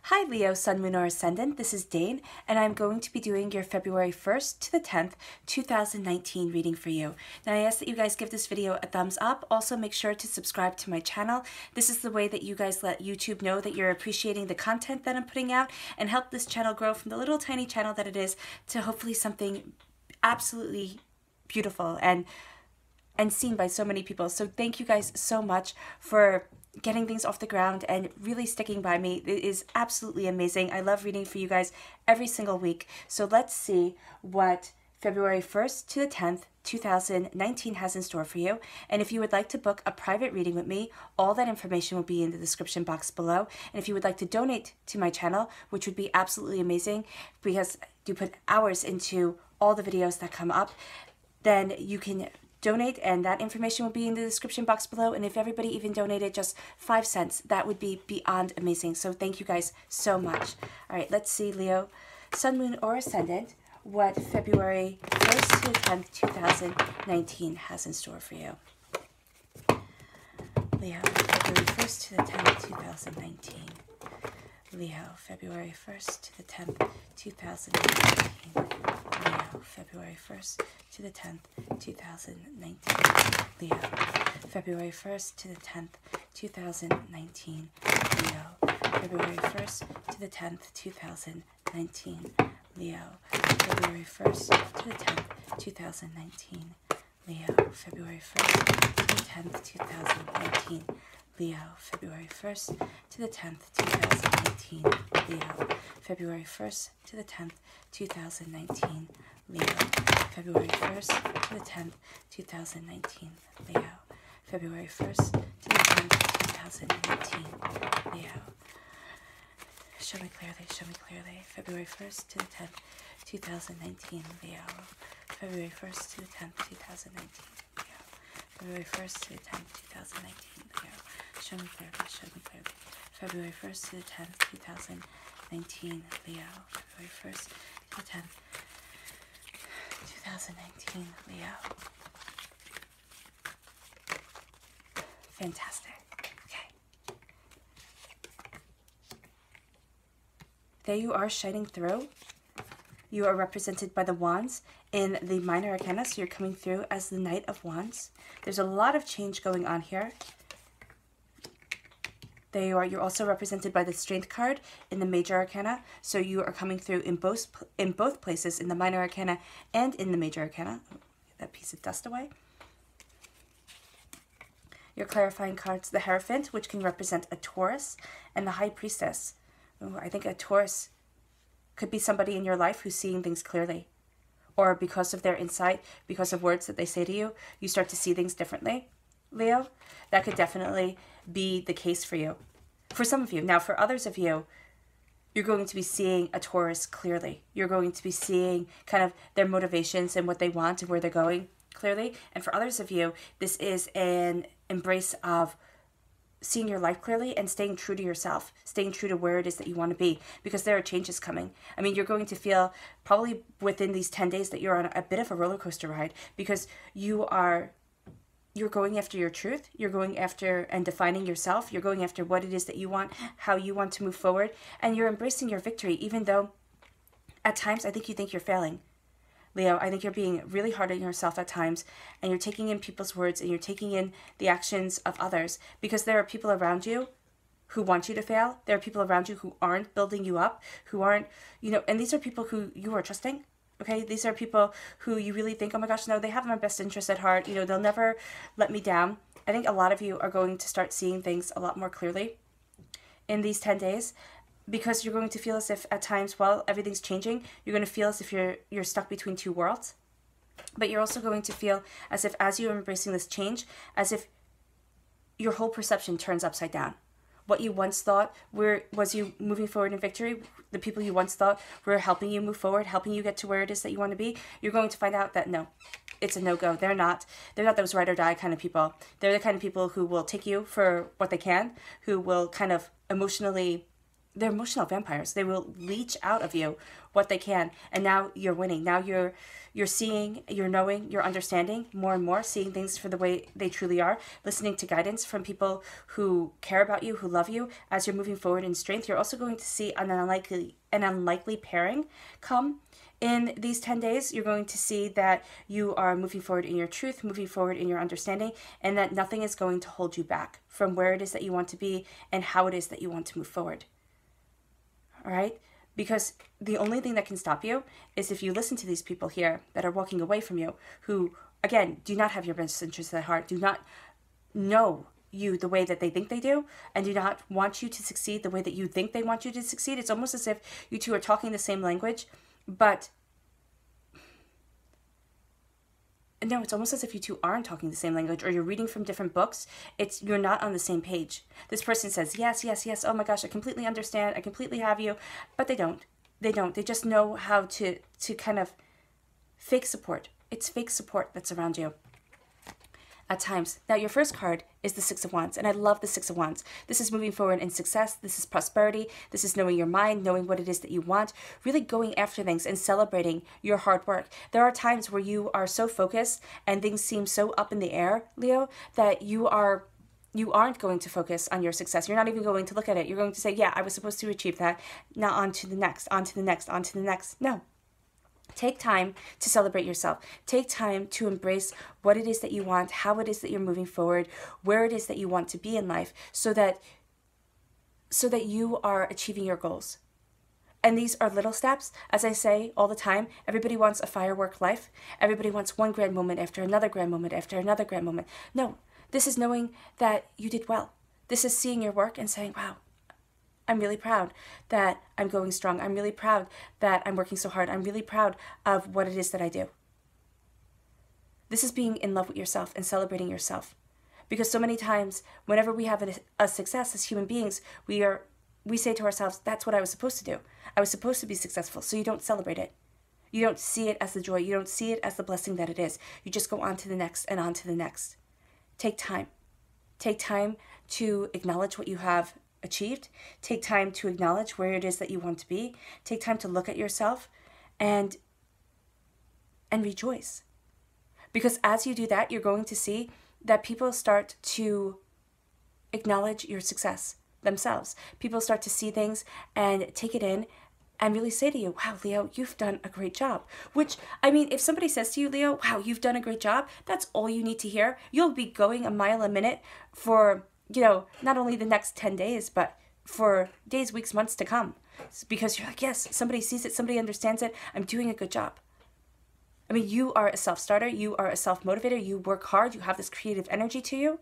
Hi Leo, Sun, Moon, or Ascendant, this is Dane, and I'm going to be doing your February 1st to the 10th, 2019 reading for you. Now I ask that you guys give this video a thumbs up. Also make sure to subscribe to my channel. This is the way that you guys let YouTube know that you're appreciating the content that I'm putting out and help this channel grow from the little tiny channel that it is to hopefully something absolutely beautiful and seen by so many people. So thank you guys so much for getting things off the ground and really sticking by me. It is absolutely amazing. I love reading for you guys every single week. So let's see what February 1st to the 10th, 2019 has in store for you. And if you would like to book a private reading with me, all that information will be in the description box below. And if you would like to donate to my channel, which would be absolutely amazing because you put hours into all the videos that come up, then you can donate, and that information will be in the description box below. And if everybody even donated just 5 cents, that would be beyond amazing. So thank you guys so much. All right, let's see, Leo, Sun, Moon, or Ascendant, what February 1st to the 10th, 2019 has in store for you. Leo, February 1st to the 10th, 2019. Leo, February 1st to the 10th, 2019. Leo, February 1st to the 10th, 2019. Leo, February 1st to the 10th, 2019. Leo, February 1st to the 10th, 2019. Leo, February 1st to the 10th, 2019. Leo, February 1st to the 10th, 2019. Leo, February 1st to the 10th, 2019. Leo, February 1st to the 10th, 2019. Leo, February 1st to the 10th, 2019. Leo, February 1st to the 10th, 2019. Leo, show me clearly, show me clearly. February 1st to the 10th, 2019. Leo, February 1st to the 10th, 2019. Leo, February 1st to the 10th, 2019. Leo, show me clearly, show me clearly. February 1st to the 10th, 2019. Leo, February 1st to the 10th, 2019. Leo. Fantastic. Okay. There you are, shining through. You are represented by the Wands in the Minor Arcana, so you're coming through as the Knight of Wands. There's a lot of change going on here. There you are. You're also represented by the Strength card in the Major Arcana, so you are coming through in both places, in the Minor Arcana and in the Major Arcana. Get that piece of dust away. Your clarifying cards, the Hierophant, which can represent a Taurus, and the High Priestess. Ooh, I think a Taurus could be somebody in your life who's seeing things clearly, or because of their insight, because of words that they say to you, you start to see things differently. Leo, that could definitely be the case for you. For some of you. Now, for others of you, you're going to be seeing a Taurus clearly. You're going to be seeing kind of their motivations and what they want and where they're going clearly. And for others of you, this is an embrace of seeing your life clearly and staying true to yourself, staying true to where it is that you want to be, because there are changes coming. I mean, you're going to feel probably within these 10 days that you're on a bit of a roller coaster ride, because you're going after your truth, you're going after and defining yourself, you're going after what it is that you want, how you want to move forward, and you're embracing your victory, even though at times I think you think you're failing. Leo, I think you're being really hard on yourself at times, and you're taking in people's words, and you're taking in the actions of others, because there are people around you who want you to fail. There are people around you who aren't building you up, who aren't, and these are people who you are trusting. Okay, these are people who you really think, oh my gosh, no, they have my best interest at heart. They'll never let me down. I think a lot of you are going to start seeing things a lot more clearly in these 10 days, because you're going to feel as if at times, while everything's changing, you're going to feel as if you're stuck between two worlds. But you're also going to feel as if, as you're embracing this change, as if your whole perception turns upside down. What you once thought was you moving forward in victory, the people you once thought were helping you move forward, helping you get to where it is that you want to be, you're going to find out that no, it's a no-go. They're not those ride or die kind of people. They're the kind of people who will take you for what they can, who will kind of emotionally they're emotional vampires. They will leech out of you what they can. And now you're winning. Now you're seeing, you're knowing, you're understanding more and more, seeing things for the way they truly are, listening to guidance from people who care about you, who love you. As you're moving forward in strength, you're also going to see an unlikely pairing come. In these 10 days, you're going to see that you are moving forward in your truth, moving forward in your understanding, and that nothing is going to hold you back from where it is that you want to be and how it is that you want to move forward. All right? Because the only thing that can stop you is if you listen to these people here that are walking away from you, who, again, do not have your best interests at heart, do not know you the way that they think they do, and do not want you to succeed the way that you think they want you to succeed. It's almost as if you two are talking the same language, but no, it's almost as if you two aren't talking the same language, or you're reading from different books. You're not on the same page. This person says, yes, yes, yes, oh my gosh, I completely understand, I completely have you, but they don't. They don't. They just know how to kind of fake support. It's fake support that's around you at times. Now, your first card is the Six of Wands, and I love the Six of Wands. This is moving forward in success. This is prosperity. This is knowing your mind, knowing what it is that you want, really going after things and celebrating your hard work. There are times where you are so focused and things seem so up in the air, Leo, that you aren't going to focus on your success. You're not even going to look at it. You're going to say, yeah, I was supposed to achieve that. Now on to the next, on to the next, on to the next. No. Take time to celebrate yourself. Take time to embrace what it is that you want, how it is that you're moving forward, where it is that you want to be in life, so that you are achieving your goals. And these are little steps. As I say all the time, everybody wants a firework life. Everybody wants one grand moment after another grand moment after another grand moment. No, this is knowing that you did well. This is seeing your work and saying, wow, I'm really proud that I'm going strong. I'm really proud that I'm working so hard. I'm really proud of what it is that I do. This is being in love with yourself and celebrating yourself. Because so many times, whenever we have a success as human beings, we say to ourselves, that's what I was supposed to do. I was supposed to be successful, so you don't celebrate it. You don't see it as the joy. You don't see it as the blessing that it is. You just go on to the next and on to the next. Take time. Take time to acknowledge what you have achieved. Take time to acknowledge where it is that you want to be. Take time to look at yourself and rejoice. Because as you do that, you're going to see that people start to acknowledge your success themselves. People start to see things and take it in and really say to you, wow, Leo, you've done a great job. Which, I mean, if somebody says to you, Leo, wow, you've done a great job, that's all you need to hear. You'll be going a mile a minute for, not only the next 10 days, but for days, weeks, months to come. Because you're like, yes, somebody sees it, somebody understands it, I'm doing a good job. I mean, you are a self-starter, you are a self-motivator, you work hard, you have this creative energy to you.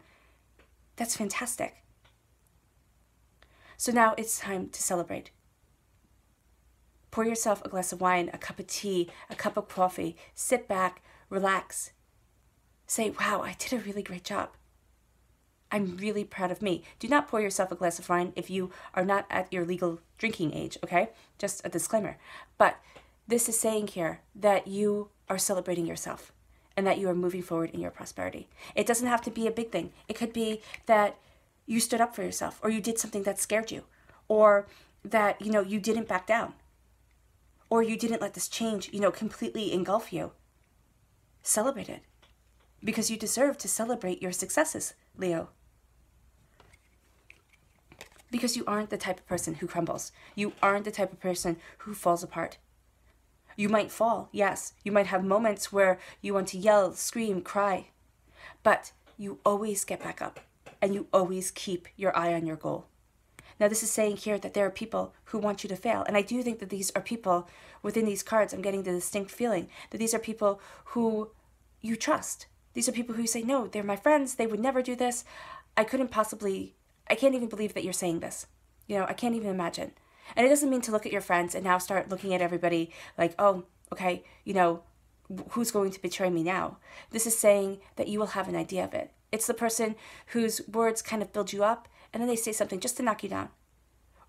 That's fantastic. So now it's time to celebrate. Pour yourself a glass of wine, a cup of tea, a cup of coffee, sit back, relax. Say, wow, I did a really great job. I'm really proud of me. Do not pour yourself a glass of wine if you are not at your legal drinking age, okay? Just a disclaimer. But this is saying here that you are celebrating yourself and that you are moving forward in your prosperity. It doesn't have to be a big thing. It could be that you stood up for yourself, or you did something that scared you, or that, you didn't back down, or you didn't let this change, completely engulf you. Celebrate it, because you deserve to celebrate your successes, Leo. Because you aren't the type of person who crumbles. You aren't the type of person who falls apart. You might fall, yes. You might have moments where you want to yell, scream, cry. But you always get back up. And you always keep your eye on your goal. Now, this is saying here that there are people who want you to fail. And I do think that these are people within these cards. I'm getting the distinct feeling that these are people who you trust. These are people who say, no, they're my friends. They would never do this. I can't even believe that you're saying this. I can't even imagine. And it doesn't mean to look at your friends and now start looking at everybody like, oh, okay, who's going to betray me now? This is saying that you will have an idea of it. It's the person whose words kind of build you up and then they say something just to knock you down.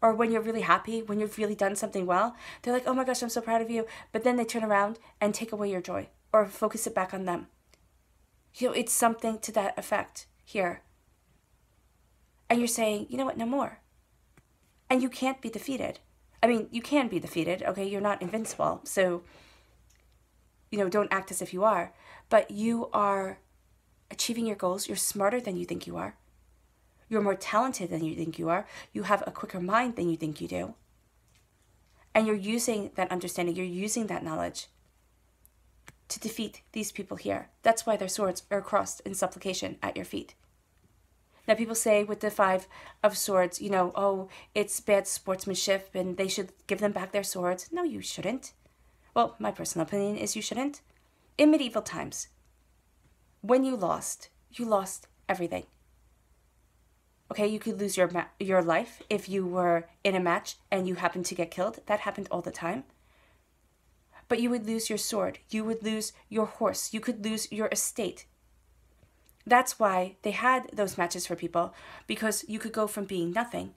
Or when you're really happy, when you've really done something well, they're like, oh my gosh, I'm so proud of you. But then they turn around and take away your joy or focus it back on them. It's something to that effect here. And you're saying, you know what, no more. And you can't be defeated. I mean, you can be defeated, okay? You're not invincible. So, don't act as if you are. But you are achieving your goals. You're smarter than you think you are. You're more talented than you think you are. You have a quicker mind than you think you do. And you're using that understanding. You're using that knowledge to defeat these people here. That's why their swords are crossed in supplication at your feet. Now, people say with the Five of Swords, oh, it's bad sportsmanship and they should give them back their swords. No, you shouldn't. Well, my personal opinion is you shouldn't. In medieval times, when you lost everything. Okay, you could lose your life if you were in a match and you happened to get killed. That happened all the time. But you would lose your sword. You would lose your horse. You could lose your estate. That's why they had those matches for people, because you could go from being nothing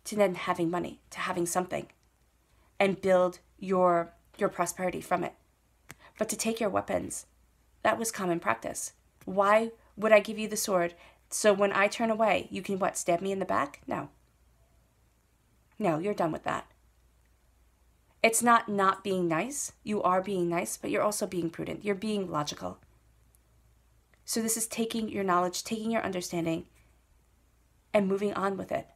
to then having money, to having something, and build your prosperity from it. But to take your weapons, that was common practice. Why would I give you the sword so when I turn away, you can stab me in the back? No. No, you're done with that. It's not being nice. You are being nice, but you're also being prudent. You're being logical. So this is taking your knowledge, taking your understanding, and moving on with it.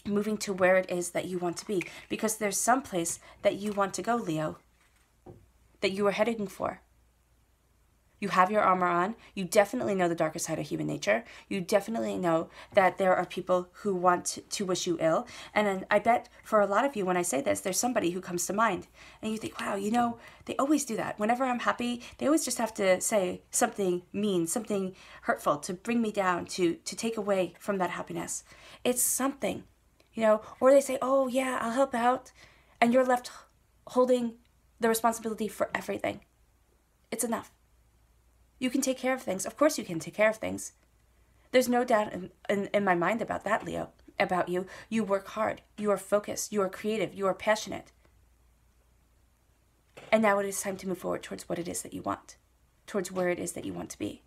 Moving to where it is that you want to be. Because there's some place that you want to go, Leo, that you are heading for. You have your armor on. You definitely know the darker side of human nature. You definitely know that there are people who want to wish you ill. And then I bet for a lot of you, when I say this, there's somebody who comes to mind. And you think, wow, they always do that. Whenever I'm happy, they always just have to say something mean, something hurtful to bring me down, to take away from that happiness. It's something, or they say, oh yeah, I'll help out. And you're left holding the responsibility for everything. It's enough. You can take care of things. Of course you can take care of things. There's no doubt in my mind about that, Leo, about you. You work hard. You are focused. You are creative. You are passionate. And now it is time to move forward towards what it is that you want, towards where it is that you want to be.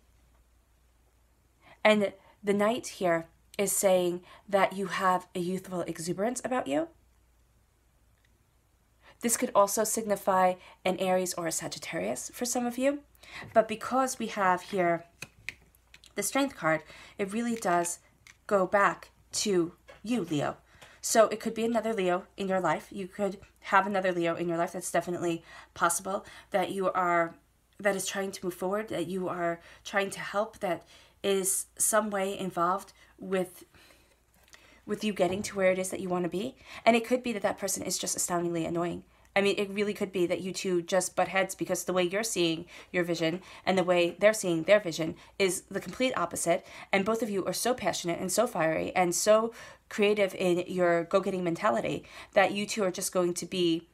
And the Knight here is saying that you have a youthful exuberance about you. This could also signify an Aries or a Sagittarius for some of you. But because we have here the Strength card, it really does go back to you, Leo. So it could be another Leo in your life. You could have another Leo in your life. That's definitely possible, that is trying to move forward, that you are trying to help, that is some way involved with you getting to where it is that you want to be. And it could be that person is just astoundingly annoying. I mean, it really could be that you two just butt heads because the way you're seeing your vision and the way they're seeing their vision is the complete opposite. And both of you are so passionate and so fiery and so creative in your go-getting mentality that you two are just going to be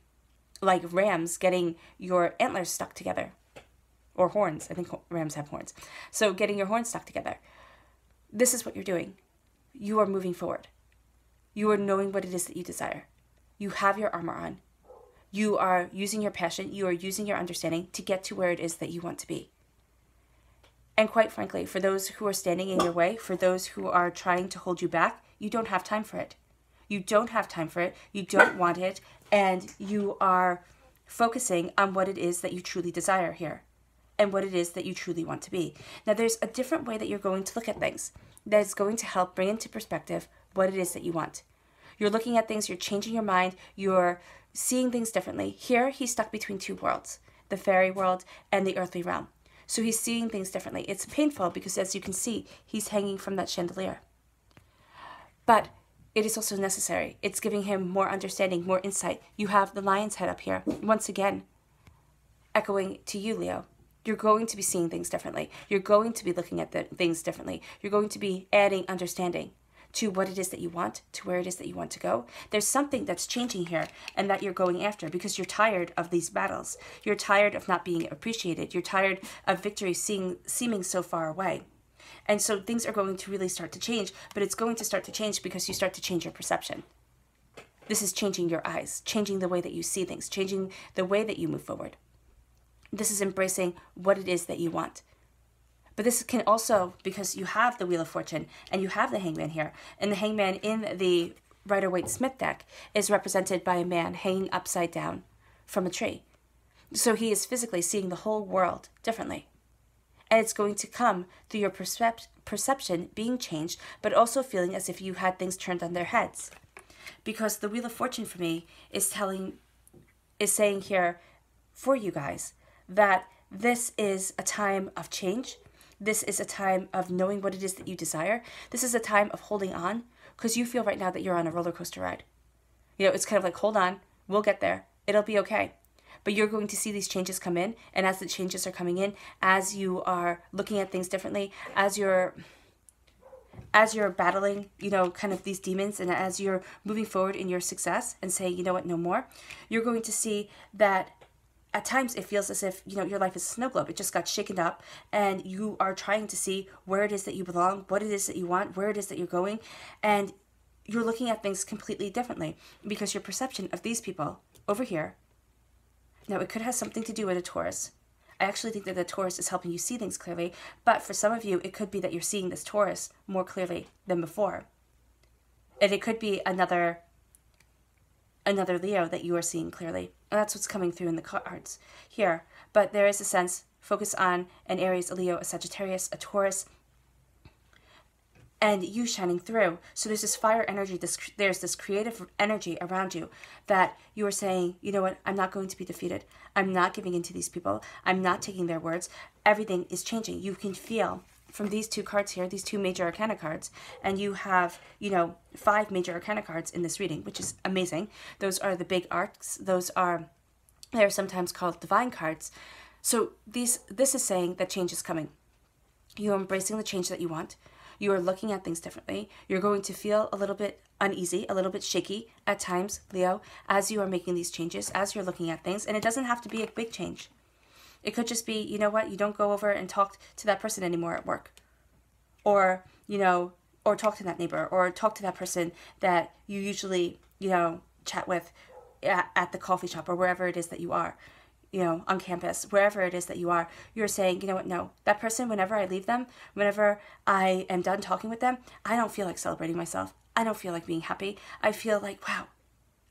like rams getting your antlers stuck together. Or horns. I think rams have horns. So getting your horns stuck together. This is what you're doing. You are moving forward. You are knowing what it is that you desire. You have your armor on. You are using your passion, you are using your understanding to get to where it is that you want to be. And quite frankly, for those who are standing in your way, for those who are trying to hold you back, you don't have time for it. You don't have time for it, you don't want it, and you are focusing on what it is that you truly desire here and what it is that you truly want to be. Now, there's a different way that you're going to look at things that is going to help bring into perspective what it is that you want. You're looking at things, you're changing your mind, you're seeing things differently. Here, he's stuck between two worlds, the fairy world and the earthly realm. So he's seeing things differently. It's painful because, as you can see, he's hanging from that chandelier. But it is also necessary. It's giving him more understanding, more insight. You have the lion's head up here, once again, echoing to you, Leo. You're going to be seeing things differently. You're going to be looking at things differently. You're going to be adding understanding to what it is that you want, to where it is that you want to go. There's something that's changing here and that you're going after because you're tired of these battles. You're tired of not being appreciated. You're tired of victory seeming so far away. And so things are going to really start to change, but it's going to start to change because you start to change your perception. This is changing your eyes, changing the way that you see things, changing the way that you move forward. This is embracing what it is that you want. But this can also, because you have the Wheel of Fortune and you have the Hangman here, and the Hangman in the Rider-Waite-Smith deck is represented by a man hanging upside down from a tree. So he is physically seeing the whole world differently. And it's going to come through your perception being changed, but also feeling as if you had things turned on their heads. Because the Wheel of Fortune for me is saying here for you guys that this is a time of change. This is a time of knowing what it is that you desire. This is a time of holding on, because you feel right now that you're on a roller coaster ride. You know, it's kind of like, hold on, we'll get there. It'll be okay. But you're going to see these changes come in, and as the changes are coming in, as you are looking at things differently, as you're battling, you know, kind of these demons, and as you're moving forward in your success and saying, you know what, no more, you're going to see that at times it feels as if, you know, your life is a snow globe. It just got shaken up, and you are trying to see where it is that you belong, what it is that you want, where it is that you're going, and you're looking at things completely differently because your perception of these people over here. Now, it could have something to do with a Taurus. I actually think that the Taurus is helping you see things clearly, but for some of you, it could be that you're seeing this Taurus more clearly than before. And it could be another Leo that you are seeing clearly. And that's what's coming through in the cards here. But there is a sense, focus on an Aries, a Leo, a Sagittarius, a Taurus, and you shining through. So there's this fire energy, there's this creative energy around you that you are saying, you know what, I'm not going to be defeated. I'm not giving in to these people. I'm not taking their words. Everything is changing. You can feel from these two cards here, these two major arcana cards, and you have, you know, 5 major arcana cards in this reading, which is amazing. Those are the big arcs. They're sometimes called divine cards. So this is saying that change is coming. You're embracing the change that you want. You are looking at things differently. You're going to feel a little bit uneasy, a little bit shaky at times, Leo, as you are making these changes, as you're looking at things. And it doesn't have to be a big change. It could just be, you know what, you don't go over and talk to that person anymore at work. Or, you know, or talk to that neighbor, or talk to that person that you usually, you know, chat with at the coffee shop or wherever it is that you are. You know, on campus, wherever it is that you are, you're saying, you know what, no, that person, whenever I leave them, whenever I am done talking with them, I don't feel like celebrating myself. I don't feel like being happy. I feel like, wow,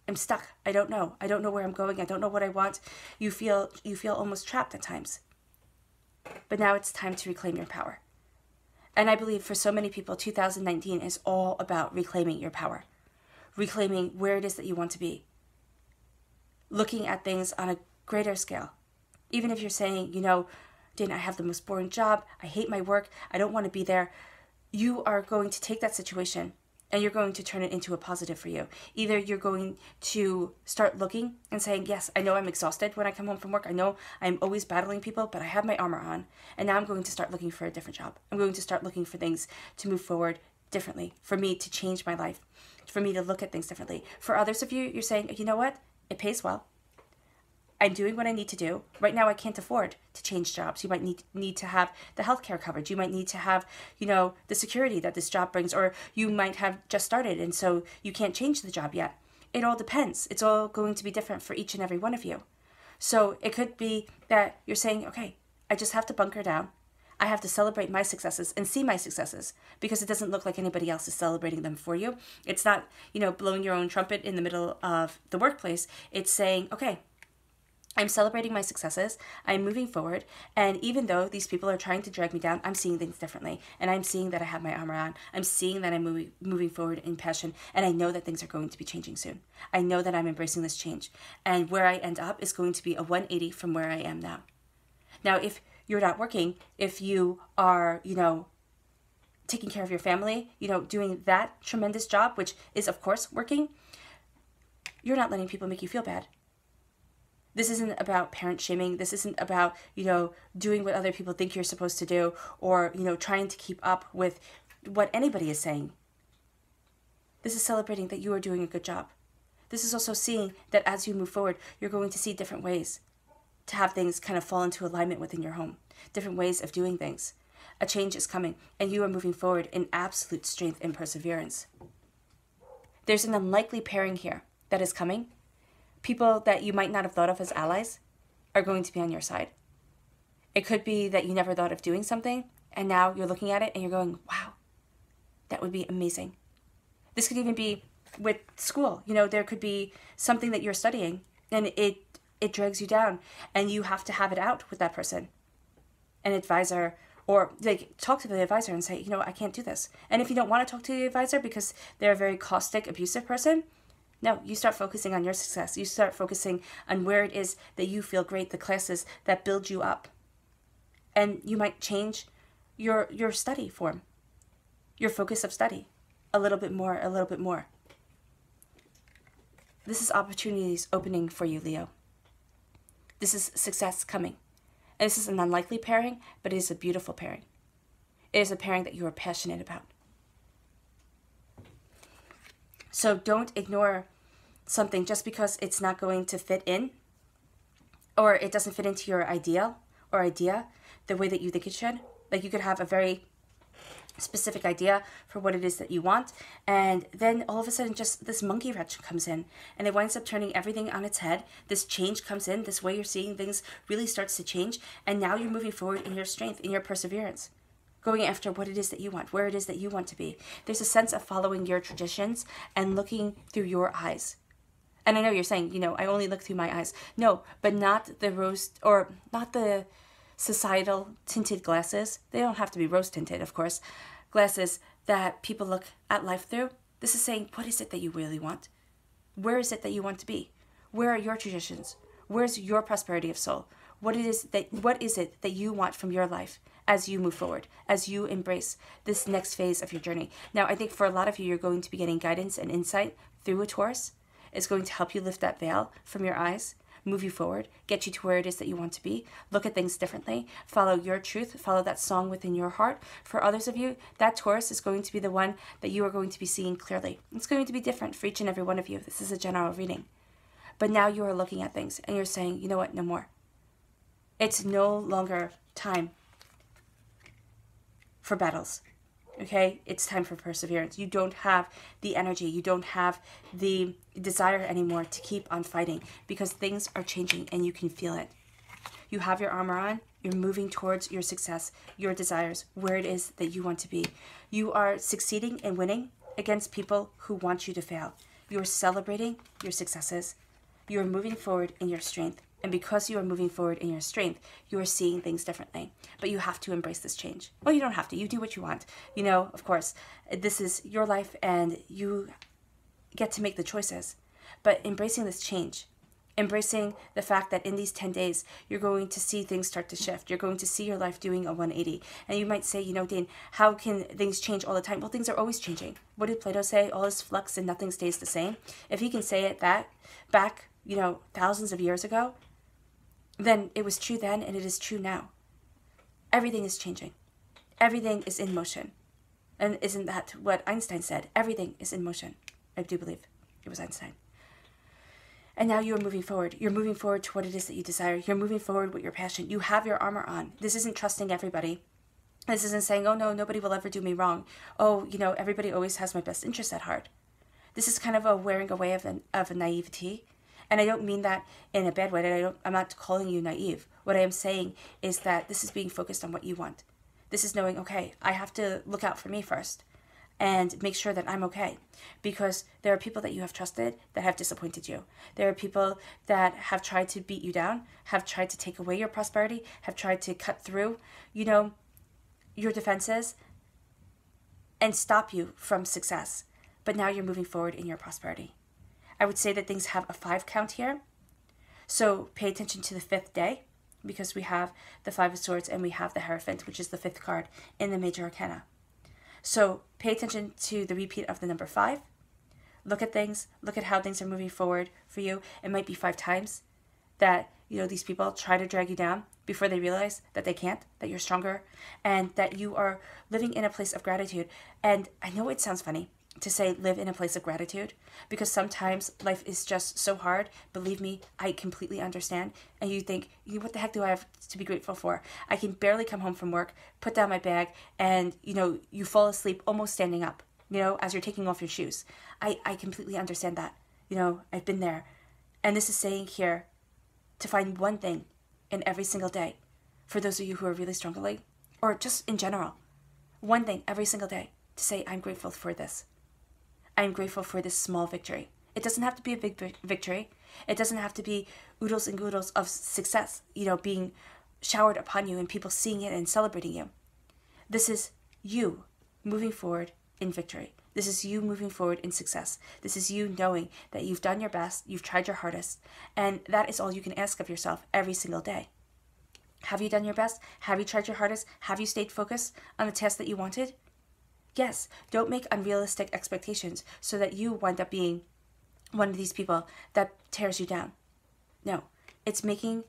I'm stuck. I don't know where I'm going. I don't know what I want. You feel almost trapped at times. But now it's time to reclaim your power. And I believe for so many people, 2019 is all about reclaiming your power, reclaiming where it is that you want to be, looking at things on a greater scale. Even if you're saying, you know, Dana, I have the most boring job. I hate my work. I don't want to be there. You are going to take that situation and you're going to turn it into a positive for you. Either you're going to start looking and saying, yes, I know I'm exhausted when I come home from work. I know I'm always battling people, but I have my armor on. And now I'm going to start looking for a different job. I'm going to start looking for things to move forward differently, for me to change my life, for me to look at things differently. For others of you, you're saying, you know what? It pays well. I'm doing what I need to do. Right now, I can't afford to change jobs. You might need to have the healthcare coverage. You might need to have, you know, the security that this job brings, or you might have just started and so you can't change the job yet. It all depends. It's all going to be different for each and every one of you. So it could be that you're saying, okay, I just have to bunker down. I have to celebrate my successes and see my successes because it doesn't look like anybody else is celebrating them for you. It's not, you know, blowing your own trumpet in the middle of the workplace. It's saying, okay, I'm celebrating my successes, I'm moving forward, and even though these people are trying to drag me down, I'm seeing things differently, and I'm seeing that I have my armor on, I'm seeing that I'm moving forward in passion, and I know that things are going to be changing soon. I know that I'm embracing this change, and where I end up is going to be a 180 from where I am now. Now, if you're not working, if you are, you know, taking care of your family, you know, doing that tremendous job, which is, of course, working, you're not letting people make you feel bad. This isn't about parent shaming. This isn't about, you know, doing what other people think you're supposed to do or, you know, trying to keep up with what anybody is saying. This is celebrating that you are doing a good job. This is also seeing that as you move forward, you're going to see different ways to have things kind of fall into alignment within your home, different ways of doing things. A change is coming, and you are moving forward in absolute strength and perseverance. There's an unlikely pairing here that is coming. People that you might not have thought of as allies are going to be on your side. It could be that you never thought of doing something, and now you're looking at it and you're going, wow, that would be amazing. This could even be with school. You know, there could be something that you're studying and it drags you down, and you have to have it out with that person, an advisor, or like talk to the advisor and say, you know, I can't do this. And if you don't want to talk to the advisor because they're a very caustic, abusive person, no, you start focusing on your success. You start focusing on where it is that you feel great, the classes that build you up. And you might change your study form, your focus of study a little bit more, a little bit more. This is opportunities opening for you, Leo. This is success coming. And this is an unlikely pairing, but it is a beautiful pairing. It is a pairing that you are passionate about. So don't ignore something just because it's not going to fit in, or it doesn't fit into your ideal or idea the way that you think it should. Like, you could have a very specific idea for what it is that you want, and then all of a sudden just this monkey wrench comes in and it winds up turning everything on its head. This change comes in, this way you're seeing things really starts to change, and now you're moving forward in your strength, in your perseverance, going after what it is that you want, where it is that you want to be. There's a sense of following your traditions and looking through your eyes. And I know you're saying, you know, I only look through my eyes. No, but not the rose, or not the societal tinted glasses. They don't have to be rose tinted, of course. Glasses that people look at life through. This is saying, what is it that you really want? Where is it that you want to be? Where are your traditions? Where's your prosperity of soul? What is it that you want from your life as you move forward, as you embrace this next phase of your journey? Now, I think for a lot of you, you're going to be getting guidance and insight through a Taurus. It's going to help you lift that veil from your eyes, move you forward, get you to where it is that you want to be, look at things differently, follow your truth, follow that song within your heart. For others of you, that Taurus is going to be the one that you are going to be seeing clearly. It's going to be different for each and every one of you. This is a general reading. But now you are looking at things and you're saying, you know what, no more. It's no longer time for battles. Okay, it's time for perseverance. You don't have the energy, you don't have the desire anymore to keep on fighting, because things are changing and you can feel it. You have your armor on, you're moving towards your success, your desires, where it is that you want to be. You are succeeding and winning against people who want you to fail. You are celebrating your successes. You are moving forward in your strength. And because you are moving forward in your strength, you are seeing things differently. But you have to embrace this change. Well, you don't have to. You do what you want. You know, of course, this is your life and you get to make the choices. But embracing this change, embracing the fact that in these 10 days, you're going to see things start to shift. You're going to see your life doing a 180. And you might say, you know, Dane, how can things change all the time? Well, things are always changing. What did Plato say? All is flux and nothing stays the same. If he can say it that back, you know, thousands of years ago, then it was true then and it is true now. Everything is changing. Everything is in motion. And isn't that what Einstein said? Everything is in motion. I do believe it was Einstein. And now you are moving forward. You're moving forward to what it is that you desire. You're moving forward with your passion. You have your armor on. This isn't trusting everybody. This isn't saying, oh no, nobody will ever do me wrong. Oh, you know, everybody always has my best interest at heart. This is kind of a wearing away of a naivety. And I don't mean that in a bad way. I'm not calling you naive. What I am saying is that this is being focused on what you want. This is knowing, okay, I have to look out for me first and make sure that I'm okay. Because there are people that you have trusted that have disappointed you. There are people that have tried to beat you down, have tried to take away your prosperity, have tried to cut through, you know, your defenses and stop you from success. But now you're moving forward in your prosperity. I would say that things have a 5 count here. So pay attention to the 5th day, because we have the 5 of Swords and we have the Hierophant, which is the 5th card in the Major Arcana. So pay attention to the repeat of the number 5. Look at things. Look at how things are moving forward for you. It might be 5 times that, you know, these people try to drag you down before they realize that they can't, that you're stronger, and that you are living in a place of gratitude. And I know it sounds funny to say live in a place of gratitude, because sometimes life is just so hard. Believe me, I completely understand. And you think, what the heck do I have to be grateful for? I can barely come home from work, put down my bag, and, you know, you fall asleep almost standing up, you know, as you're taking off your shoes. I completely understand that. You know, I've been there. And this is saying here to find one thing in every single day, for those of you who are really struggling, or just in general, one thing every single day to say, I'm grateful for this. I'm grateful for this small victory. It doesn't have to be a big victory. It doesn't have to be oodles and oodles of success, being showered upon you and people seeing it and celebrating you. This is you moving forward in victory. This is you moving forward in success. This is you knowing that you've done your best, you've tried your hardest, and that is all you can ask of yourself every single day. Have you done your best? Have you tried your hardest? Have you stayed focused on the task that you wanted? Yes, don't make unrealistic expectations so that you wind up being one of these people that tears you down. No, it's making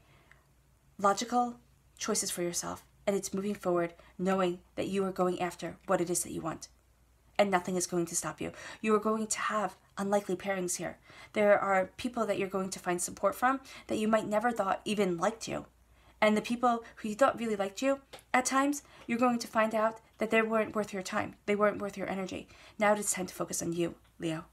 logical choices for yourself, and it's moving forward knowing that you are going after what it is that you want. And nothing is going to stop you. You are going to have unlikely pairings here. There are people that you're going to find support from that you might never thought even liked you. And the people who you thought really liked you, at times, you're going to find out that they weren't worth your time. They weren't worth your energy. Now it is time to focus on you, Leo.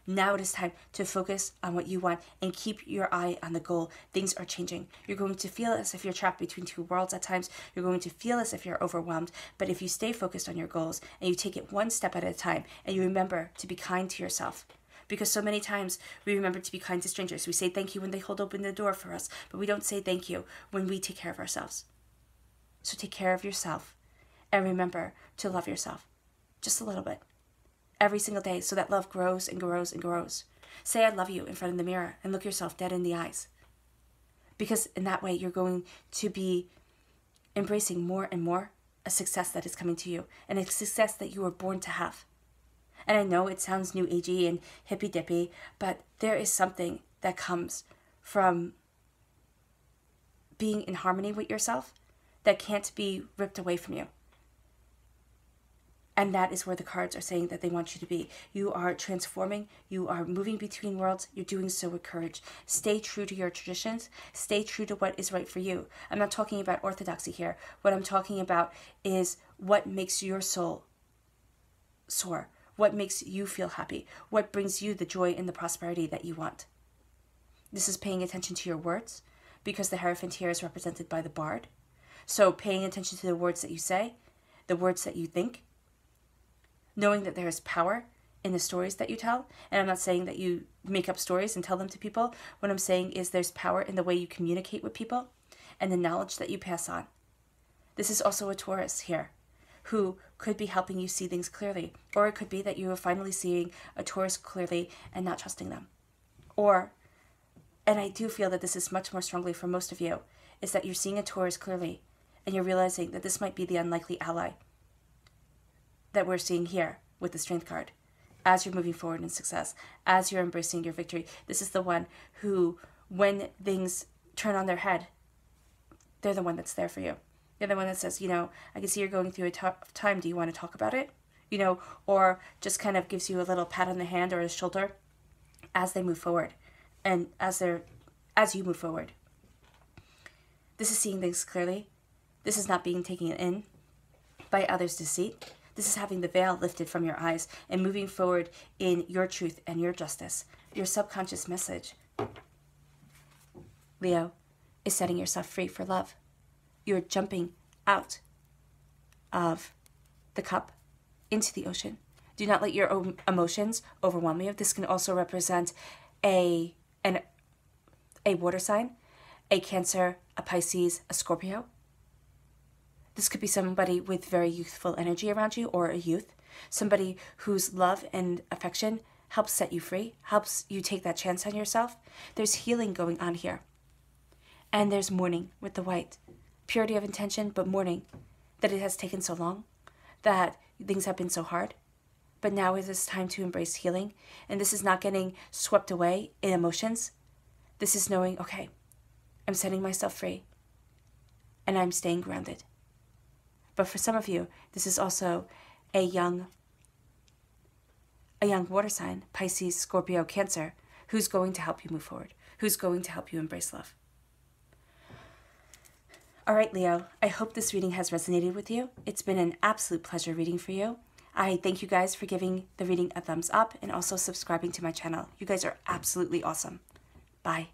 Now it is time to focus on what you want and keep your eye on the goal. Things are changing. You're going to feel as if you're trapped between two worlds at times. You're going to feel as if you're overwhelmed. But if you stay focused on your goals and you take it one step at a time and you remember to be kind to yourself, because so many times we remember to be kind to strangers. We say thank you when they hold open the door for us, but we don't say thank you when we take care of ourselves. So take care of yourself and remember to love yourself just a little bit every single day so that love grows and grows and grows. Say I love you in front of the mirror and look yourself dead in the eyes. Because in that way you're going to be embracing more and more a success that is coming to you and a success that you were born to have. And I know it sounds new agey and hippy dippy, but there is something that comes from being in harmony with yourself that can't be ripped away from you. And that is where the cards are saying that they want you to be. You are transforming. You are moving between worlds. You're doing so with courage. Stay true to your traditions. Stay true to what is right for you. I'm not talking about orthodoxy here. What I'm talking about is what makes your soul soar. What makes you feel happy? What brings you the joy and the prosperity that you want? This is paying attention to your words, because the Hierophant here is represented by the Bard. So paying attention to the words that you say, the words that you think, knowing that there is power in the stories that you tell. And I'm not saying that you make up stories and tell them to people. What I'm saying is there's power in the way you communicate with people and the knowledge that you pass on. This is also a Taurus here who could be helping you see things clearly. Or it could be that you are finally seeing a Taurus clearly and not trusting them. Or, and I do feel that this is much more strongly for most of you, is that you're seeing a Taurus clearly and you're realizing that this might be the unlikely ally that we're seeing here with the Strength card. As you're moving forward in success, as you're embracing your victory, this is the one who, when things turn on their head, they're the one that's there for you. They're the one that says, I can see you're going through a tough time. Do you want to talk about it? Or just kind of gives you a little pat on the hand or the shoulder as they move forward and as you move forward. This is seeing things clearly. This is not being taken in by others' deceit. This is having the veil lifted from your eyes and moving forward in your truth and your justice. Your subconscious message, Leo, is setting yourself free for love. You're jumping out of the cup into the ocean. Do not let your own emotions overwhelm you. This can also represent a water sign, a Cancer, a Pisces, a Scorpio. This could be somebody with very youthful energy around you, or a youth. Somebody whose love and affection helps set you free, helps you take that chance on yourself. There's healing going on here. And there's mourning with the white. Purity of intention, but mourning that it has taken so long, that things have been so hard. But now it is time to embrace healing. And this is not getting swept away in emotions. This is knowing, okay, I'm setting myself free. And I'm staying grounded. But for some of you, this is also a young water sign, Pisces, Scorpio, Cancer, who's going to help you move forward, who's going to help you embrace love. All right, Leo, I hope this reading has resonated with you. It's been an absolute pleasure reading for you. I thank you guys for giving the reading a thumbs up and also subscribing to my channel. You guys are absolutely awesome. Bye.